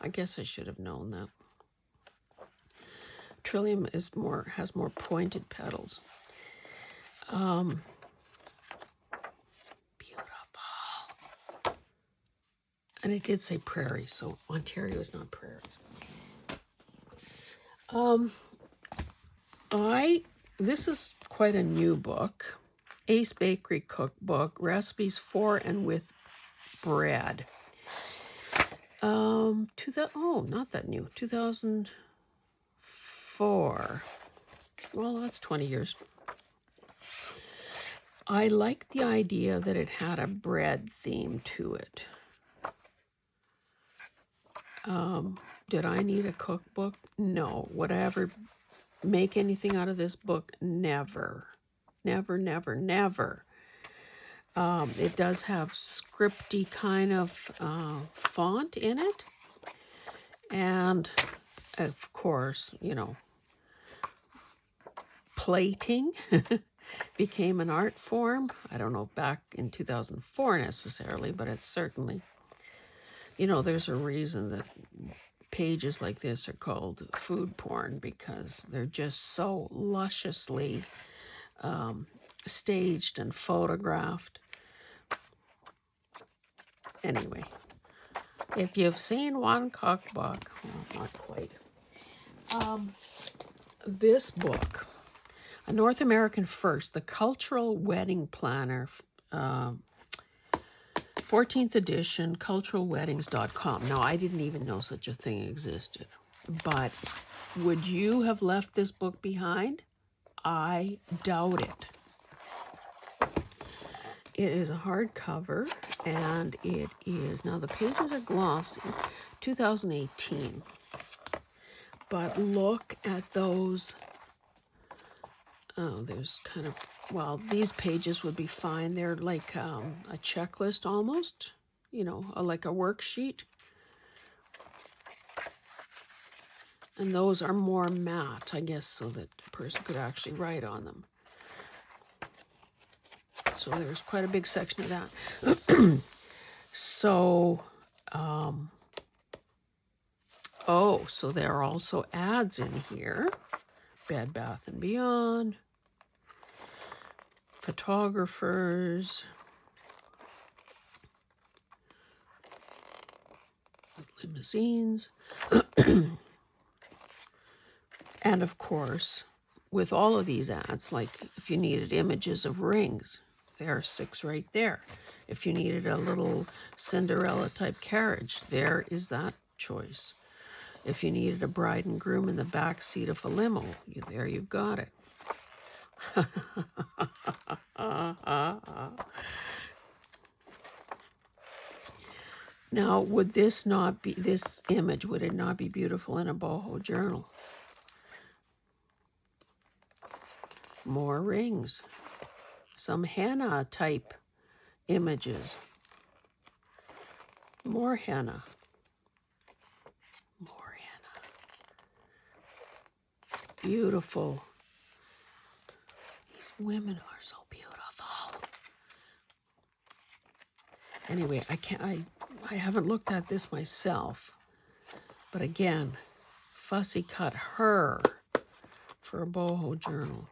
I guess I should have known that. Trillium has more pointed petals. Beautiful. And it did say prairie, so Ontario is not prairies. This is quite a new book. Ace Bakery Cookbook, Recipes for and with Bread. Not that new, 2004. well, that's 20 years. I liked the idea that it had a bread theme to it. Did I need a cookbook? No. Would I ever make anything out of this book? Never. Never, never, never. It does have scripty kind of font in it. And, of course, you know, plating became an art form. I don't know back in 2004 necessarily, but it's certainly, you know, there's a reason that pages like this are called food porn, because they're just so lusciously staged and photographed. Anyway, if you've seen one cookbook, well, not quite. This book, A North American First, the Cultural Wedding Planner, 14th edition, culturalweddings.com. Now, I didn't even know such a thing existed, but would you have left this book behind? I doubt it. It is a hardcover, and it is, now the pages are glossy, 2018. But look at those, oh, there's kind of, well, these pages would be fine. They're like a checklist almost, you know, like a worksheet. And those are more matte, I guess, so that a person could actually write on them. So there's quite a big section of that. So, oh, so there are also ads in here. Bed Bath & Beyond. Photographers. Limousines. And of course, with all of these ads, like if you needed images of rings, there are 6 right there. If you needed a little Cinderella type carriage, there is that choice. If you needed a bride and groom in the back seat of a limo, there you've got it. Now, would this not be, this image, would it not be beautiful in a boho journal? More rings. Some henna type images. More henna. More henna. Beautiful. These women are so beautiful. Anyway, I haven't looked at this myself. But again, Fussy cut her for a boho journal.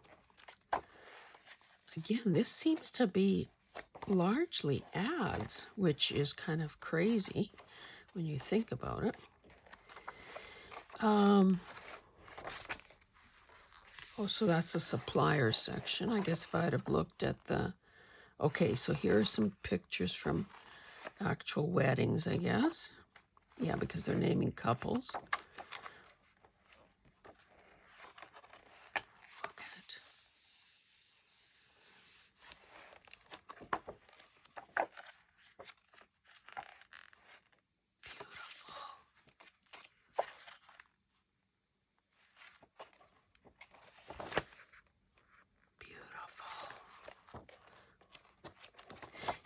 Again, this seems to be largely ads, which is kind of crazy when you think about it. Oh, so that's the supplier section. I guess if I'd have looked at the... Okay, so here are some pictures from actual weddings, I guess. Yeah, because they're naming couples. Look at it.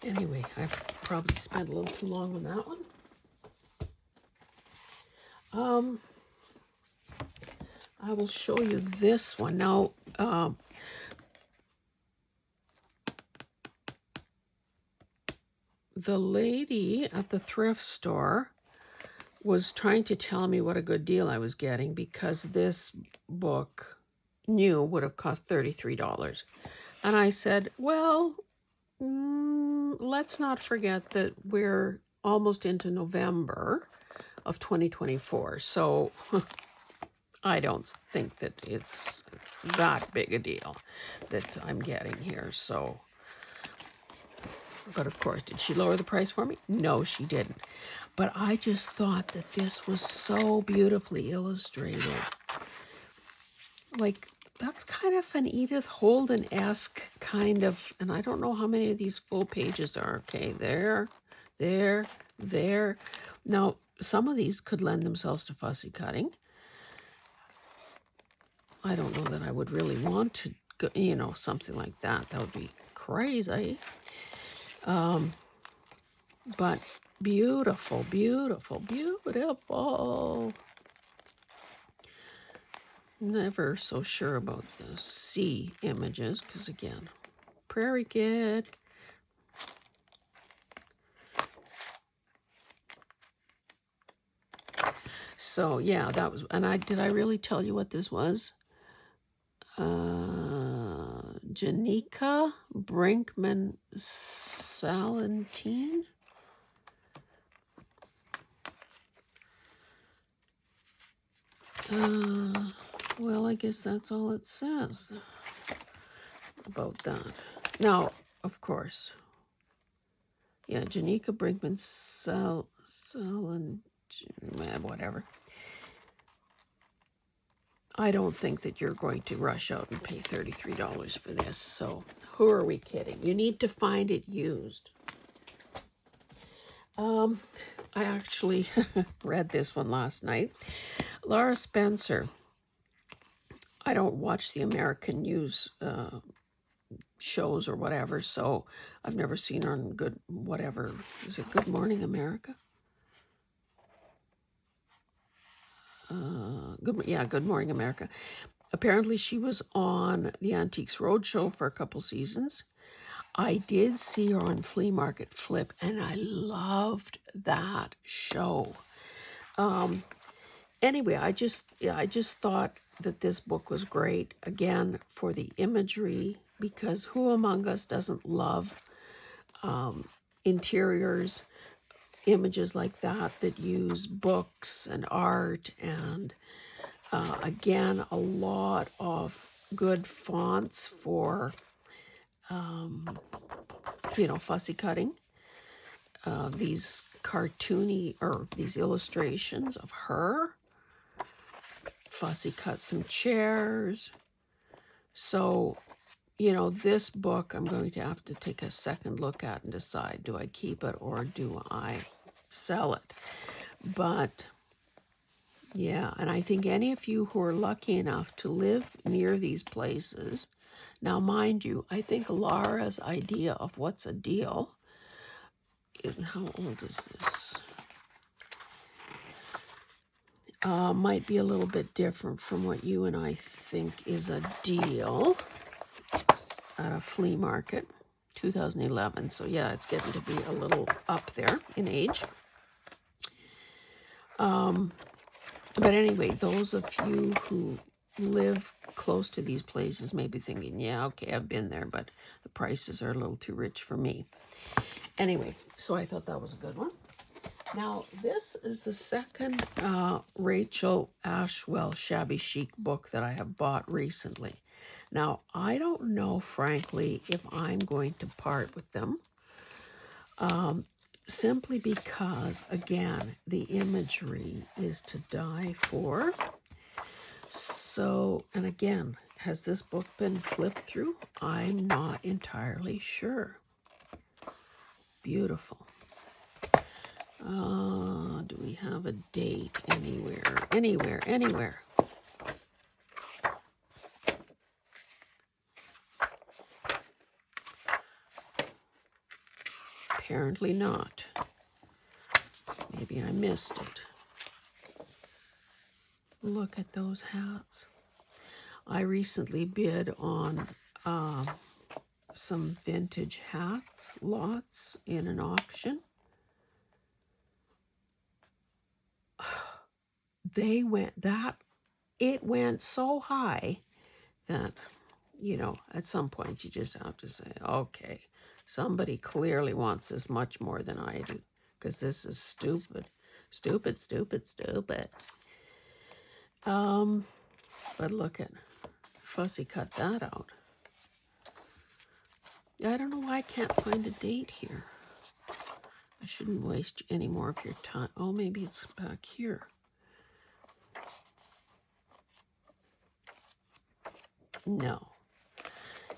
Anyway, I've probably spent a little too long on that one. I will show you this one. Now, the lady at the thrift store was trying to tell me what a good deal I was getting, because this book, new, would have cost $33. And I said, well, let's not forget that we're almost into November of 2024. So I don't think that it's that big a deal that I'm getting here. So, but of course, did she lower the price for me? No, she didn't. But I just thought that this was so beautifully illustrated. Like, that's kind of an Edith Holden-esque kind of, and I don't know how many of these full pages are. Okay, there, there, there. Now, some of these could lend themselves to fussy cutting. I don't know that I would really want to go, you know, something like that. That would be crazy. But beautiful, beautiful, beautiful. Never so sure about the sea images, because again, Prairie Kid. So yeah, that was, and did I really tell you what this was? Janika Brinkman Salentine. Well, I guess that's all it says about that. Now, of course, yeah, Janika Brinkman Salentine, whatever. I don't think that you're going to rush out and pay $33 for this. So who are we kidding? You need to find it used. I actually read this one last night. Laura Spencer. I don't watch the American news shows or whatever, so I've never seen her on Good Morning America? Good Morning America. Apparently she was on the Antiques Roadshow for a couple seasons. I did see her on Flea Market Flip, and I loved that show. Anyway, I just thought that this book was great, again, for the imagery, because who among us doesn't love interiors, images like that use books and art, and again, a lot of good fonts for, fussy cutting. These cartoony, or these illustrations of her. Fussy cut some chairs. So, this book I'm going to have to take a second look at and decide, do I keep it or do I sell it? But yeah, and I think any of you who are lucky enough to live near these places, now mind you, I think Laura's idea of what's a deal, how old is this? Might be a little bit different from what you and I think is a deal at a flea market, 2011. So yeah, it's getting to be a little up there in age. But anyway, those of you who live close to these places may be thinking, yeah, okay, I've been there, but the prices are a little too rich for me. Anyway, so I thought that was a good one. Now, this is the second Rachel Ashwell Shabby Chic book that I have bought recently. Now, I don't know, frankly, if I'm going to part with them, simply because, again, the imagery is to die for. So, and again, has this book been flipped through? I'm not entirely sure. Beautiful. Do we have a date anywhere? Anywhere. Apparently not. Maybe I missed it. Look at those hats. I recently bid on some vintage hat lots in an auction. It went so high that, at some point you just have to say, okay, somebody clearly wants this much more than I do, because this is stupid. But look at Fussy cut that out. I don't know why I can't find a date here. I shouldn't waste any more of your time. Oh, maybe it's back here. No.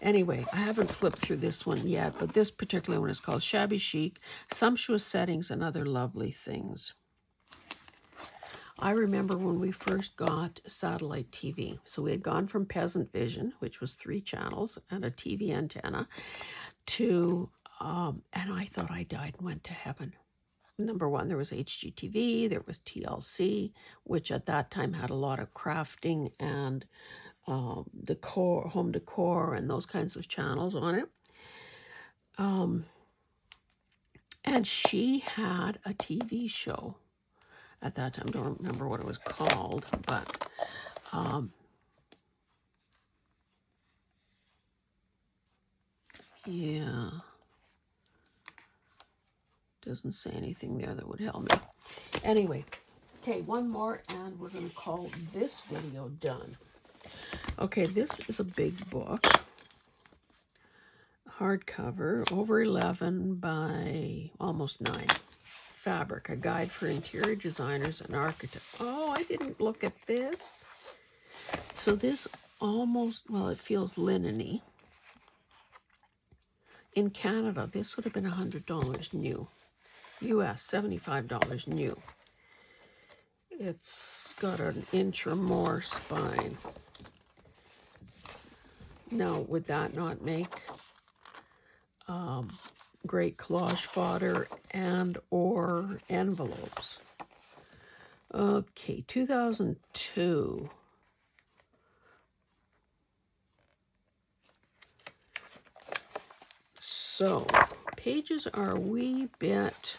Anyway, I haven't flipped through this one yet, but this particular one is called Shabby Chic, Sumptuous Settings and Other Lovely Things. I remember when we first got satellite TV. So we had gone from Peasant Vision, which was 3 channels and a TV antenna, to, and I thought I died and went to heaven. Number one, there was HGTV, there was TLC, which at that time had a lot of crafting and decor, home decor, and those kinds of channels on it. And she had a TV show at that time. I don't remember what it was called, but yeah. Doesn't say anything there that would help me. Anyway, okay, one more and we're going to call this video done. Okay, this is a big book. Hardcover, over 11 by almost 9. Fabric, a guide for interior designers and architects. Oh, I didn't look at this. So this almost, well, it feels linen-y. In Canada, this would have been $100 new. US, $75 new. It's got an inch or more spine. Now, would that not make great collage fodder and or envelopes? Okay, 2002. So, pages are a wee bit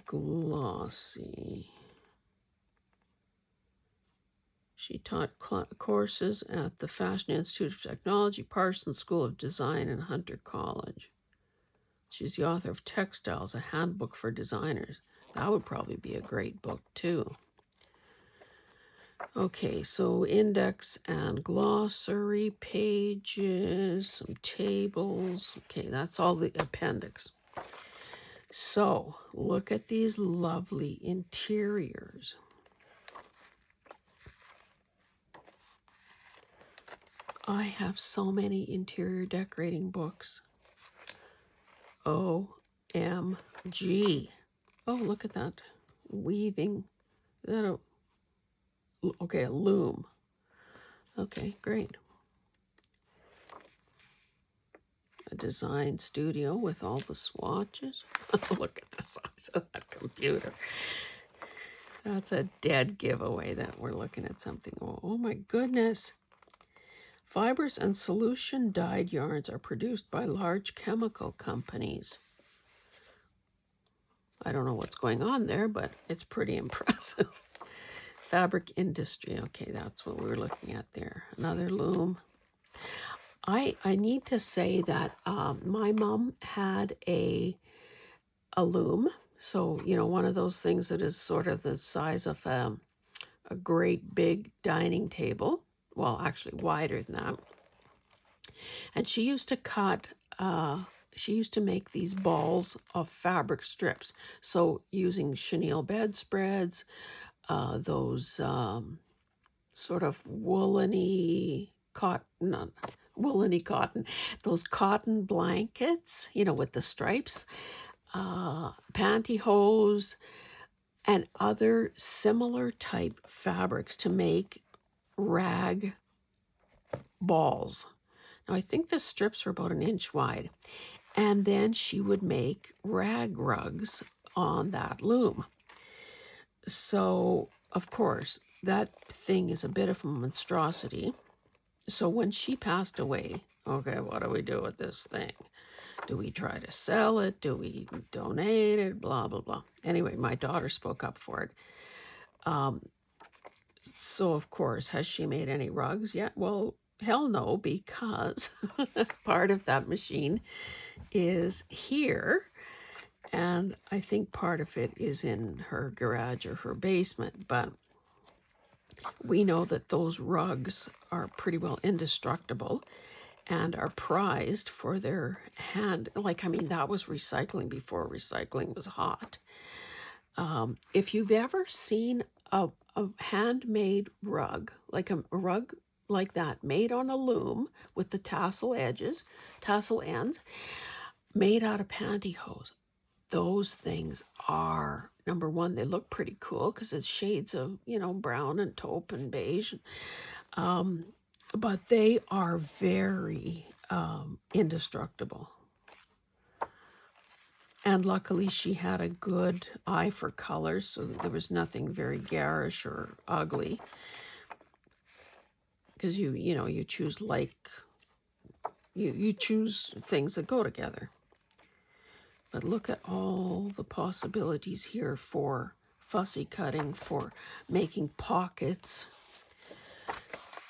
glossy. She taught courses at the Fashion Institute of Technology, Parsons School of Design, and Hunter College. She's the author of Textiles, a handbook for designers. That would probably be a great book, too. Okay, so index and glossary pages, some tables. Okay, that's all the appendix. So, look at these lovely interiors. I have so many interior decorating books. OMG. Oh, look at that. Weaving. Is that a... Okay, a loom. Okay, great. A design studio with all the swatches. Look at the size of that computer. That's a dead giveaway that we're looking at something. Oh my goodness. Fibers and solution dyed yarns are produced by large chemical companies. I don't know what's going on there, but it's pretty impressive. Fabric industry. Okay, that's what we were looking at there. Another loom. I need to say that my mom had a loom. So, you know, one of those things that is sort of the size of a great big dining table. Well, actually wider than that. And she used to cut, she used to make these balls of fabric strips. So using chenille bedspreads, those sort of woolly cotton, those cotton blankets, you know, with the stripes, pantyhose, and other similar type fabrics to make rag balls. Now, I think the strips were about an inch wide. And then she would make rag rugs on that loom. So, of course, that thing is a bit of a monstrosity. So when she passed away, okay, what do we do with this thing? Do we try to sell it? Do we donate it? Blah, blah, blah. Anyway, my daughter spoke up for it. So, of course, has she made any rugs yet? Well, hell no, because part of that machine is here. And I think part of it is in her garage or her basement. But we know that those rugs are pretty well indestructible and are prized for their hand. Like, I mean, that was recycling before recycling was hot. If you've ever seen a handmade rug, like a rug like that, made on a loom with the tassel ends, made out of pantyhose. Those things are, number one, they look pretty cool because it's shades of, brown and taupe and beige. But they are very indestructible. And luckily she had a good eye for colors, so there was nothing very garish or ugly. Because you choose you choose things that go together. But look at all the possibilities here for fussy cutting, for making pockets.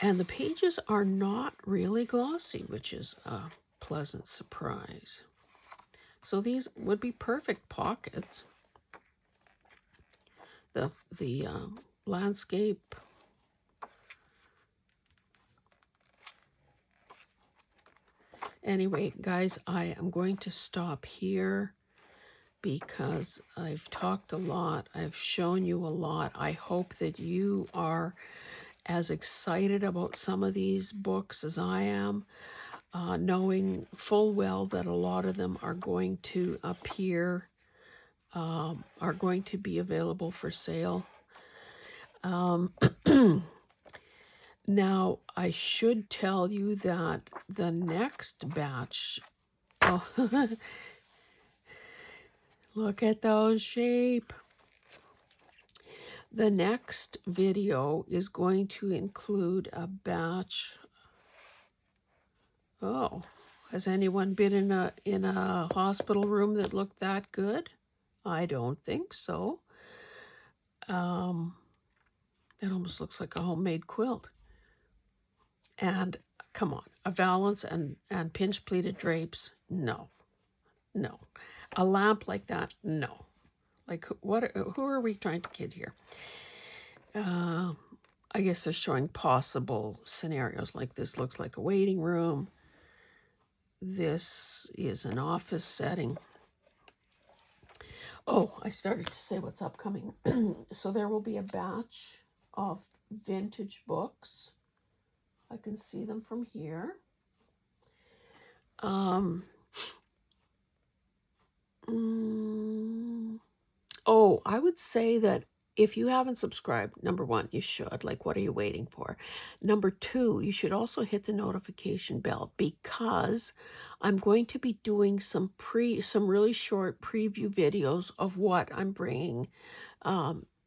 And the pages are not really glossy, which is a pleasant surprise. So these would be perfect pockets. The landscape. Anyway, guys, I am going to stop here because I've talked a lot. I've shown you a lot. I hope that you are as excited about some of these books as I am, knowing full well that a lot of them are going to appear, are going to be available for sale. Now, I should tell you that the next batch, look at those sheep. The next video is going to include a batch. Oh, has anyone been in a hospital room that looked that good? I don't think so. It almost looks like a homemade quilt. And come on, a valance and pinch pleated drapes, no. A lamp like that, no. Like who are we trying to kid here? I guess they're showing possible scenarios, like this looks like a waiting room. This is an office setting. Oh, I started to say what's upcoming. So there will be a batch of vintage books. I can see them from here. Oh, I would say that if you haven't subscribed, number one, you should. Like, what are you waiting for? Number two, you should also hit the notification bell, because I'm going to be doing some really short preview videos of what I'm bringing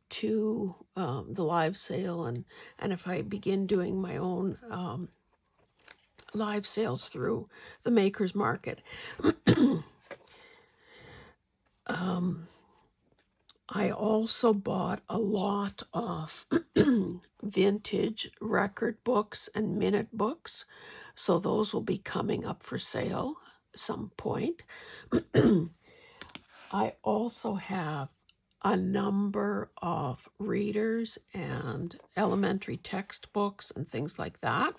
to the live sale, and if I begin doing my own live sales through the Makers Market. I also bought a lot of vintage record books and minute books, so those will be coming up for sale some point. I also have a number of readers and elementary textbooks and things like that.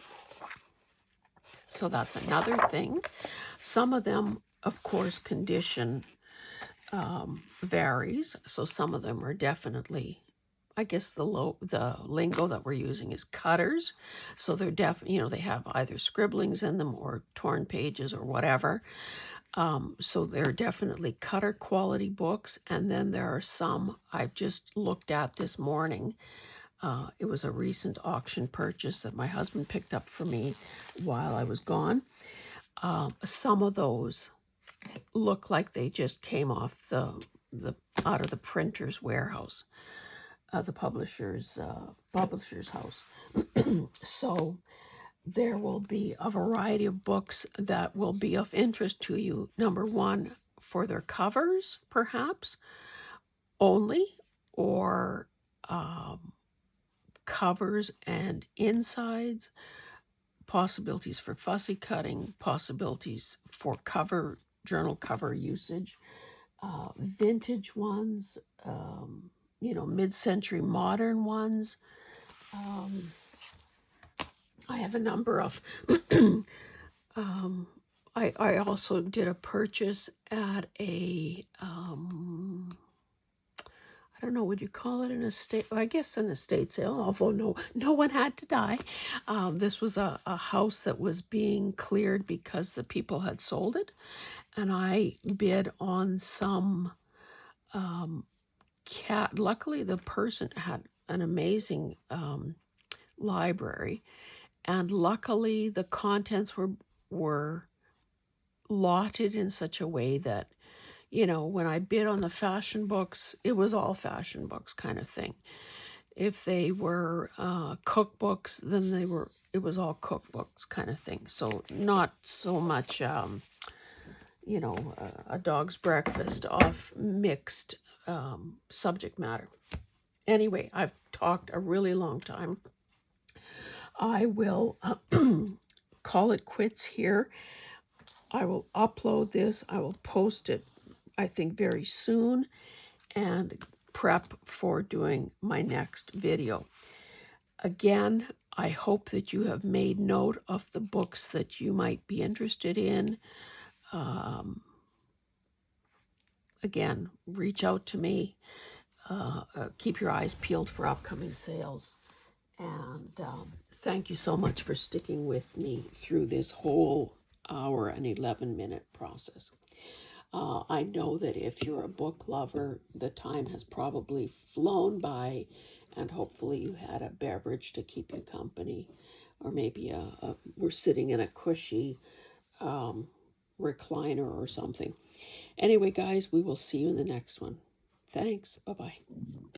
So that's another thing. Some of them, of course, condition varies. So some of them are definitely, I guess the lingo that we're using is cutters. So they're they have either scribblings in them or torn pages or whatever. So they're definitely cutter quality books. And then there are some I've just looked at this morning. It was a recent auction purchase that my husband picked up for me while I was gone. Some of those look like they just came off out of the printer's warehouse, the publisher's house. So there will be a variety of books that will be of interest to you. Number one, for their covers, perhaps only, or covers and insides, possibilities for fussy cutting, possibilities for journal cover usage, vintage ones, mid-century modern ones. I have a number of I also did a purchase at a I don't know, would you call it an estate? Well, I guess an estate sale, although no one had to die. This was a house that was being cleared because the people had sold it. And I bid on some cat. Luckily, the person had an amazing library. And luckily, the contents were lotted in such a way that, when I bid on the fashion books, it was all fashion books kind of thing. If they were cookbooks, then it was all cookbooks kind of thing. So not so much, a dog's breakfast off mixed subject matter. Anyway, I've talked a really long time. I will call it quits here. I will upload this. I will post it, I think, very soon, and prep for doing my next video. Again, I hope that you have made note of the books that you might be interested in. Again, reach out to me. Keep your eyes peeled for upcoming sales. And thank you so much for sticking with me through this whole hour and 11-minute process. I know that if you're a book lover, the time has probably flown by, and hopefully you had a beverage to keep you company, or maybe we're sitting in a cushy recliner or something. Anyway, guys, we will see you in the next one. Thanks. Bye-bye.